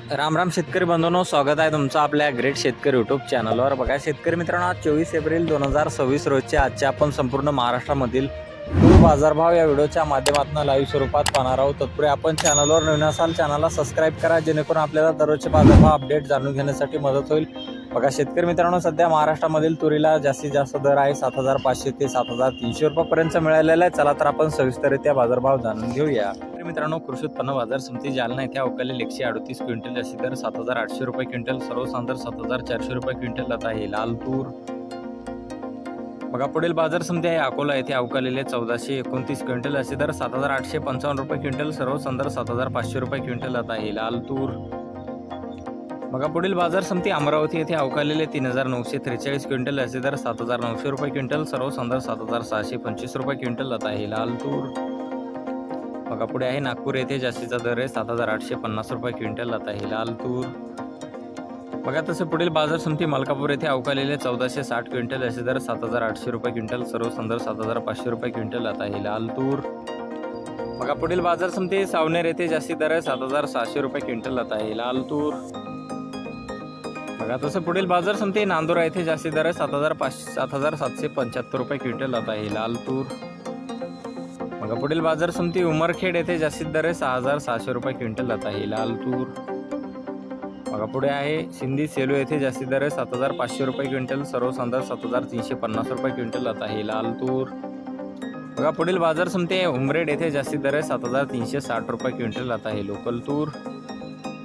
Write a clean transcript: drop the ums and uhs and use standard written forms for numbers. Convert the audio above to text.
राम राम शेतकरी बंधूंनो, स्वागत आहे तुमचं आपल्या ग्रेट शेतकरी यूट्यूब चॅनलवर। बघा शेतकरी मित्रांनो, आज 24 एप्रिल 2026 रोजचे आजचे आपण संपूर्ण महाराष्ट्रामधील तूर बाजारभाव या व्हिडिओच्या माध्यमातून लाईव्ह स्वरूपात पाहणार आहोत। तत्पूर्वी आपण चॅनलवर नवीन असाल चॅनलला सबस्क्राईब करा, जेणेकरून आपल्याला दररोजचे बाजारभाव अपडेट जाणून घेण्यासाठी मदत होईल। बघा शेतकरी मित्रांनो, सध्या महाराष्ट्रामधील तुरीला जास्तीत जास्त दर आहे 7,500 ते 7,300 रुपयापर्यंत मिळालेला आहे। चला तर आपण सविस्तररित्या बाजारभाव जाणून घेऊया। मित्रांनो, कृषी उत्पन्न बाजार समिती जालना येथे अवकाळी 138 क्विंटल जास्ती दर 7,800 रुपये क्विंटल, सर्वसाधारण दर 7,400 रुपये क्विंटल जात आहे लाल तूर। बघा पुढील बाजार समिती आहे अकोला येथे अवकाळलेले 1429 क्विंटल जास्ती दर 7,855 रुपये क्विंटल, सर्वसाधारण दर 7,500 रुपये क्विंटल जात आहे लाल तूर। बघा पुढील बाजार समिती अमरावती येथे अवकाळलेले 3,943 क्विंटल जास्ती दर 7,900 रुपये क्विंटल, सर्वसाधारण दर 7,625 रुपये क्विंटल जात आहे लाल तूर। बघा पुढे आहे नागपूर येथे जास्तीचा दर आहे 7,850 रुपये क्विंटल जात आहे लाल तूर। बघा तसे पुढील बाजार समिती मलकापूर येथे अवकाळलेले 1,460 क्विंटल जास्ती दर 7,800 रुपये क्विंटल, सर्वसाधारण दर 7,500 रुपये क्विंटल जात आहे लाल तूर। बघा पुढील बाजार समिती सावनेर येथे जास्ती दर आहे 7,600 रुपये क्विंटल जात आहे लाल तूर। बघा तसं पुढील बाजार समिती नांदुरा येथे जास्ती दर आहे 7,775 रुपये क्विंटल जात आहे लाल तूर। बघा पुढील बाजार समिती उमरखेड येथे जास्तीत दर आहे 6,600 रुपये क्विंटल जात आहे लाल तूर। बघा पुढे आहे सिंधी सेलू येथे जास्तीत दर आहे 7,500 रुपये क्विंटल, सर्वसाधारण दर 7,350 रुपये क्विंटल जात आहे लाल तूर। बघा पुढील बाजार समिती उमरेड येथे जास्तीत दर आहे 7,360 रुपये क्विंटल जात आहे लोकल तूर।